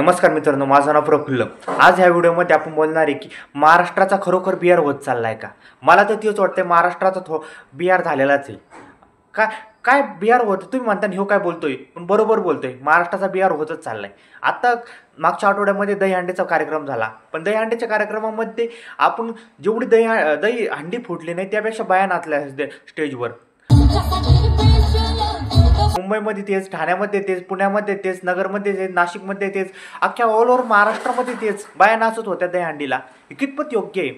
नमस्कार मित्रांनो, माझं नाव प्रफुल्ल. आज ह्या व्हिडिओमध्ये आपण बोलणार आहे की महाराष्ट्राचा खरोखर बिहार होत चाललाय का. मला तर तेच वाटतंय, महाराष्ट्राचा बिहार झालेलाच आहे. काय काय बिहार होतं तुम्ही म्हणता, हो काय बोलतोय, पण बरोबर बोलतोय. महाराष्ट्राचा बिहार होतच चाललाय. आता मागच्या आठवड्यामध्ये दहीहंडीचा कार्यक्रम झाला, पण दहीहंडीच्या कार्यक्रमामध्ये आपण जेवढी दहीहंडी फुटली नाही त्यापेक्षा बाया नाचल्या स्टेजवर. मुंबईमध्ये तेच, ठाण्यामध्ये तेच, पुण्यामध्ये तेच, नगरमध्ये तेच, नाशिकमध्ये तेच, अख्ख्या ऑल ओव्हर महाराष्ट्रामध्ये तेच बाया नाचत होत्या दहीहंडीला. हे कितपत योग्य आहे?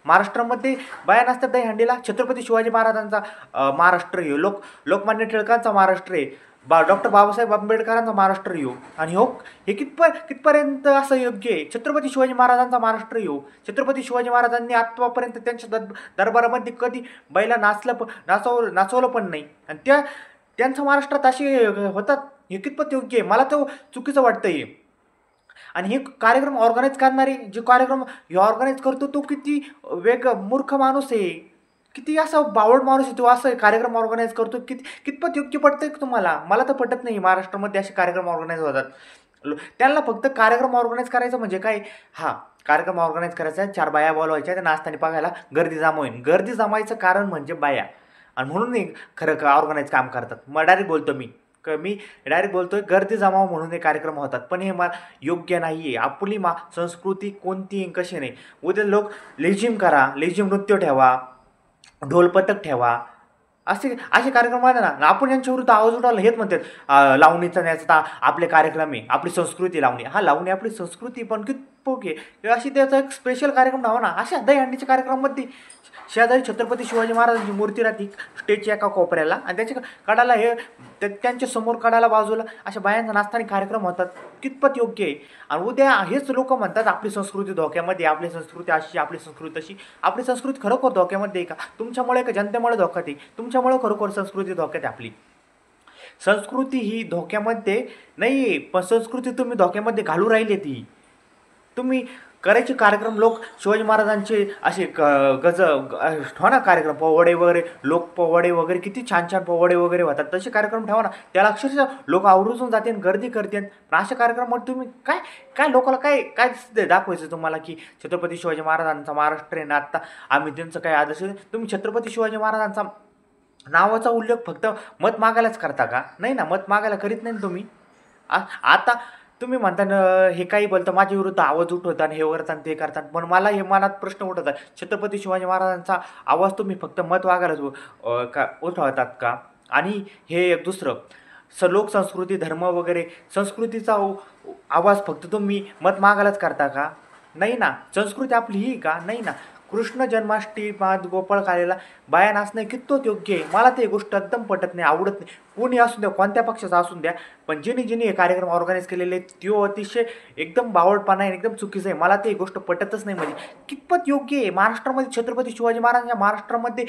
महाराष्ट्रामध्ये बाया नाचतात दहीहंडीला. छत्रपती शिवाजी महाराजांचा महाराष्ट्र येऊ, लोकमान्य टिळकांचा महाराष्ट्र आहे, डॉक्टर बाबासाहेब आंबेडकरांचा महाराष्ट्र येऊ, आणि हे कितपर्यंत असं योग्य आहे? छत्रपती शिवाजी महाराजांचा महाराष्ट्र येऊ. छत्रपती शिवाजी महाराजांनी आत्तापर्यंत त्यांच्या दरबारामध्ये कधी बाईला नाचवलं पण नाही, आणि त्यांचं महाराष्ट्रात असे होतात. हे कितपत योग्य आहे? मला तर चुकीचं वाटतं हे. आणि हे कार्यक्रम ऑर्गनाईज करणारे, जे कार्यक्रम हे ऑर्गनाईज करतो, तो किती मूर्ख माणूस आहे, किती असं बावळ माणूस आहे तो, असं कार्यक्रम ऑर्गनाईज करतो. कितपत योग्य पडतंय तुम्हाला? मला तर पटत नाही. महाराष्ट्रामध्ये असे कार्यक्रम ऑर्गनाईज होतात. त्यांना फक्त कार्यक्रम ऑर्गनाईज करायचं म्हणजे काय, कार्यक्रम ऑर्गनाईज करायचा, 4 बाया बोलवायच्या, त्या नाचताना बघायला गर्दी जमवायची. गर्दी जमायचं कारण म्हणजे बाया, आणि म्हणून खरं ऑर्गनाईज काम करतात. मग डायरेक्ट बोलतो मी डायरेक्ट बोलतोय, गर्दी जमाव म्हणून हे कार्यक्रम होतात. पण हे मला योग्य नाही आहे. आपली संस्कृती कोणती कशी नाही. उद्या लोक लेझिम करा, लेझिम नृत्य ठेवा, ढोलपथक ठेवा, असे कार्यक्रम आहे ना. आपण यांच्या विरुद्ध आवाज उठवला, हेच म्हणतात लावणीचा न्यायचा आपले कार्यक्रम आहे, आपली संस्कृती लावणी. लावणी आपली संस्कृती, पण पोके अशी त्याचा एक स्पेशल कार्यक्रम व्हावा ना. अशा दहीहंडीच्या कार्यक्रमामध्ये शेजारी छत्रपती शिवाजी महाराजांची मूर्ती राहते स्टेजच्या एका कोपऱ्याला, आणि त्याच्या कडाला त्यांच्या समोर कडाला बाजूला अशा बायांचा नाचताना कार्यक्रम होतात. कितपत योग्य आहे? आणि उद्या हेच लोक म्हणतात आपली संस्कृती धोक्यामध्ये, आपली संस्कृती अशी, आपली संस्कृती तशी. आपली संस्कृती खरोखर धोक्यामध्ये आहे का? तुमच्यामुळे का जनतेमुळे धोक्यात आहे? तुमच्यामुळे खरोखर संस्कृती धोक्यात आहे. आपली संस्कृती ही धोक्यामध्ये नाही आहे, पण संस्कृती तुम्ही धोक्यामध्ये घालू राहिली. ती तुम्ही करायचे कार्यक्रम, लोक शिवाजी महाराजांचे असे ठेवा ना कार्यक्रम, पोवाडे वगैरे, लोक पोवाडे वगैरे, किती छान छान पोवाडे वगैरे होतात. तसे कार्यक्रम ठेवा ना. त्याला अक्षरशः लोक आवर्जून जाते, गर्दी करते. पण अशा कार्यक्रमात तुम्ही काय लोकांना काय दाखवायचं तुम्हाला, की छत्रपती शिवाजी महाराजांचा महाराष्ट्र आहे ना, आत्ता आम्ही त्यांचं काय आदर्श. तुम्ही छत्रपती शिवाजी महाराजांचा नावाचा उल्लेख फक्त मत मागायलाच करता का? नाही ना, मत मागायला करीत नाही तुम्ही. आता तुम्ही म्हणता हे काही बोलतं, माझ्या विरुद्ध आवाज उठवतात, हे करतात, ते करतात. पण मला हे मनात प्रश्न उठवतात, छत्रपती शिवाजी महाराजांचा आवाज तुम्ही फक्त मत मागायला उठवतात का? आणि हे एक दुसरं लोकसंस्कृती, धर्म वगैरे संस्कृतीचा आवाज फक्त तुम्ही मत मागायलाच करता का? नाही ना. संस्कृती आपली ही का? नाही ना. कृष्ण जन्माष्टमीत गोपाळकालेला बाया नाचणं कितपत योग्य आहे? मला ते गोष्ट एकदम पटत नाही, आवडत नाही. कोणी असू द्या, कोणत्या पक्षाचा असून द्या, पण जिने हे कार्यक्रम ऑर्गनाईज केलेले तो अतिशय एकदम बावळपणा आहे, एकदम चुकीचं आहे. मला ते गोष्ट पटतच नाही. म्हणजे कितपत योग्य आहे? महाराष्ट्रामध्ये छत्रपती शिवाजी महाराजांच्या महाराष्ट्रामध्ये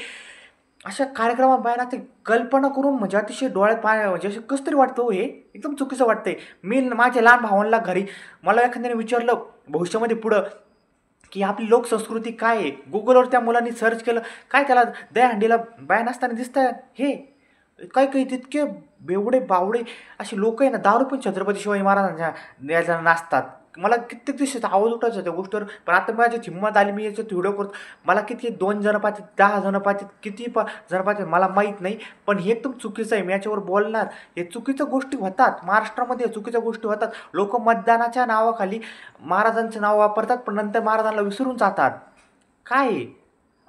अशा कार्यक्रमात बाया नाचते, कल्पना करून म्हणजे अतिशय डोळ्यात पाणी, म्हणजे असं कसं तरी वाटतं. हे एकदम चुकीचं वाटतंय. मी माझ्या लहान भावांना घरी मला एखाद्याने विचारलं भविष्यामध्ये पुढं की आपली लोकसंस्कृती काय आहे, गुगलवर त्या मुलांनी सर्च केलं, काय त्याला दहीहंडीला बाया नाचताना दिसतात. हे काही तितके बेवडे बावडे असे लोक आहे ना, दारू पण छत्रपती शिवाजी महाराजांच्या नाचतात. मला कित्येक दिवसाचा आवाज उठायचा त्या गोष्टीवर. पण आता माझी हिंमत आली, मी याच्यात व्हिडिओ करतो. मला किती 2 जण पाहतात, 10 जण पाहतात, किती जण पाहतात मला माहीत नाही. पण हे एकदम चुकीचं आहे. मी याच्यावर बोलणार. हे चुकीच्या गोष्टी होतात महाराष्ट्रामध्ये, चुकीच्या गोष्टी होतात. लोक मतदानाच्या नावाखाली महाराजांचं नाव वापरतात, पण नंतर महाराजांना विसरून जातात. काय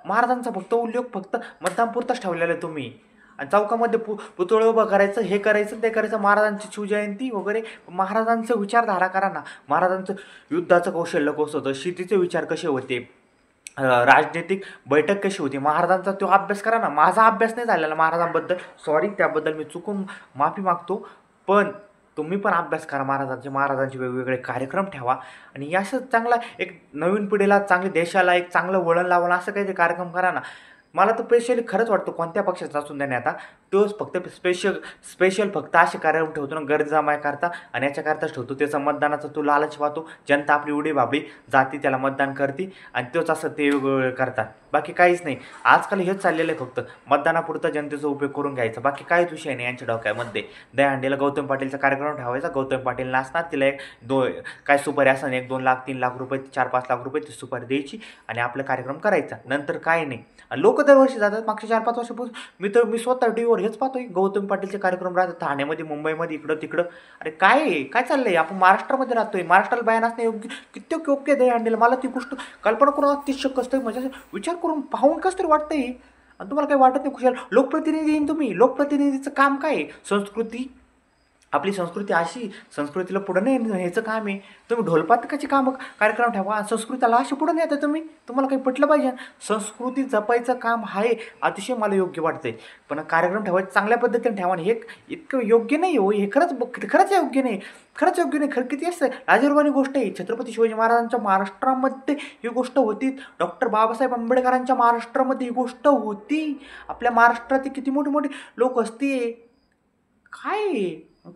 महाराजांचा फक्त उल्लेख फक्त मतदानपुरताच ठेवलेला आहे तुम्ही. आणि चौकामध्ये पुतळे उभं करायचं, हे करायचं, ते करायचं, महाराजांची शिवजयंती वगैरे. महाराजांचं विचारधारा करा ना. महाराजांचं युद्धाचं कौशल्य कसं होतं, शेतीचे विचार कसे होते, राजनैतिक बैठक कशी होती, महाराजांचा तो अभ्यास करा ना. माझा अभ्यास नाही झालेला महाराजांबद्दल, सॉरी, त्याबद्दल मी चुकून माफी मागतो. पण तुम्ही पण अभ्यास करा महाराजांचे वेगवेगळे कार्यक्रम ठेवा, आणि असं चांगला एक नवीन पिढीला, चांगल्या देशाला एक चांगलं वळण लावणं असं काही कार्यक्रम करा ना. मला तर स्पेशली खरंच वाटतं कोणत्या पक्षाचा असून त्याने आता तोच फक्त स्पेशल फक्त असे कार्यक्रम ठेवतो ना गर्दी जमाय करता आणि याच्याकरताच ठेवतो. त्याचा मतदानाचा तो लालच पाहतो. जनता आपली उडी भाबडी जाती त्याला मतदान करते आणि तोच असं ते वेगवेगळे करतात. बाकी काहीच नाही. आजकाल हेच चाललेलं आहे फक्त मतदानापुरता जनतेचा उपयोग करून घ्यायचा. बाकी काहीच विषय नाही यांच्या डोक्यामध्ये. दहीहंडीला गौतम पाटीलचा कार्यक्रम ठेवायचा. गौतम पाटील नाचणार. तिला काय सुपारी असं 1-2 लाख 3 लाख रुपये 4-5 लाख रुपये ती सुपारी द्यायची आणि आपला कार्यक्रम करायचा. नंतर काय नाही. लोक दरवर्षी जातात. मागच्या 4-5 वर्षापासून मी स्वतः टीव्हीवर हेच पाहतोय. गौतम पाटीलचे कार्यक्रम राहतात ठाण्यामध्ये, मुंबईमध्ये, इकडं तिकडं. अरे काय आहे? काय चाललंय? आपण महाराष्ट्रामध्ये राहतोय. महाराष्ट्राला बाया नसणे योग्य कित्येक योग्य आहे दहीहंडीला. मला ती गोष्ट कल्पना करून अतिशय कसं तरी म्हणजे विचार करून पाहून कसं तरी वाटतंय. आणि तुम्हाला काही वाटत नाही खुशाल? लोकप्रतिनिधी येईन तुम्ही. लोकप्रतिनिधीचं काम काय आहे? संस्कृती, आपली संस्कृती अशी संस्कृतीला पुढं नाही ह्याचं काम आहे. तुम्ही ढोलपातकाची कामं कार्यक्रम ठेवा. संस्कृतीला अशी पुढं नाही येतं तुम्ही. तुम्हाला काही पटलं पाहिजे. संस्कृती जपायचं काम आहे. अतिशय मला योग्य वाटतंय. पण कार्यक्रम ठेवायचं चांगल्या पद्धतीने ठेवा. हे इतकं योग्य नाही हो. हे खरंच योग्य नाही. खरंच योग्य नाही. खरं किती असतं लाजिरवाणी गोष्ट आहे. छत्रपती शिवाजी महाराजांच्या महाराष्ट्रामध्ये ही गोष्ट होती. डॉक्टर बाबासाहेब आंबेडकरांच्या महाराष्ट्रामध्ये ही गोष्ट होती. आपल्या महाराष्ट्रात किती मोठी मोठी लोक असते.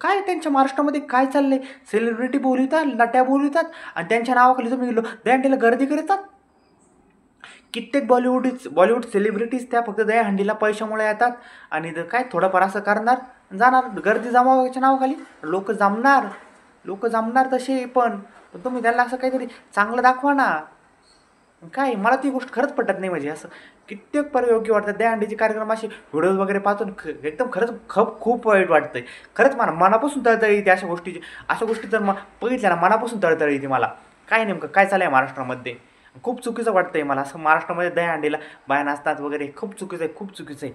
काय त्यांच्या महाराष्ट्रामध्ये काय चाललंय? सेलिब्रिटी बोलवतात, नट्या बोलवतात आणि त्यांच्या नावाखाली तुम्ही दहीहंडीला गर्दी करतात. कित्येक बॉलिवूड सेलिब्रिटीज त्या फक्त दहीहंडीला पैशामुळे येतात आणि काय थोडंफार असं करणार जाणार. गर्दी जमावायच्या नावाखाली लोक जमणार तसे. पण तुम्ही त्यांना असं काहीतरी चांगलं दाखवा ना. काय मला ती गोष्ट खरंच पटत नाही. म्हणजे असं कित्येक योग्य वाटतं. दहीहंडीचे कार्यक्रम असे व्हिडिओज वगैरे पाहतो एकदम खरंच खूप वाईट वाटतंय. खरंच मला मनापासून तळतळ येते अशा गोष्टी जर बघितल्या ना मनापासून तळतळ येते मला. काय नेमकं काय चाललं आहे महाराष्ट्रामध्ये? खूप चुकीचं वाटतंय मला असं. महाराष्ट्रामध्ये दहीहंडीला बाया नाचतात वगैरे खूप चुकीचं आहे.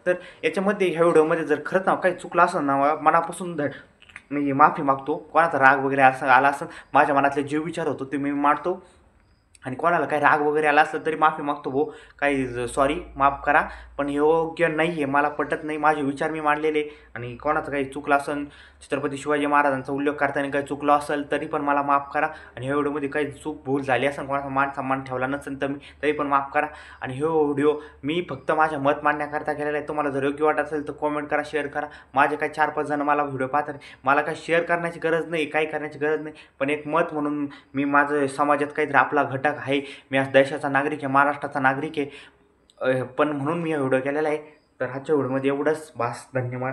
तर याच्यामध्ये ह्या व्हिडिओमध्ये जर खरंच ना काही चुकलं असं ना मनापासून मी माफी मागतो. कोणाचा राग वगैरे असं आला असं माझ्या मनातले जे विचार होतो ते मी मांडतो. आणि कोणाला काही राग वगैरे आला असलं तरी माफी मागतो भाऊ. काही सॉरी, माफ करा. पण हे योग्य नाही आहे. मला पटत नाही. माझे विचार मी मांडलेले. आणि कोणाचं काही चुकलं असेल, छत्रपती शिवाजी महाराजांचा उल्लेख करताना काही चुकलं असेल तरी पण मला माफ करा. आणि ह्या व्हिडिओमध्ये काही भूल झाली असेल, कोणाचा मान सन्मान ठेवला नसेल तर तरी पण माफ करा. आणि हे व्हिडिओ मी फक्त माझ्या मत मांडण्याकरता केलेला आहे. तुम्हाला जर योग्य वाटत असेल तर कॉमेंट करा, शेअर करा. माझे काही 4-5 जण मला व्हिडिओ पाहतात. मला काही शेअर करण्याची गरज नाही, काही करण्याची गरज नाही. पण एक मत म्हणून मी माझं समाजात काहीतरी आपला घटक आहे. मी आज देशाचा नागरिक आहे, महाराष्ट्राचा नागरिक आहे. पण म्हणून मी हा व्हिडिओ केलेला आहे. तर आजच्या व्हिडिओमध्ये एवढंच. बस, धन्यवाद.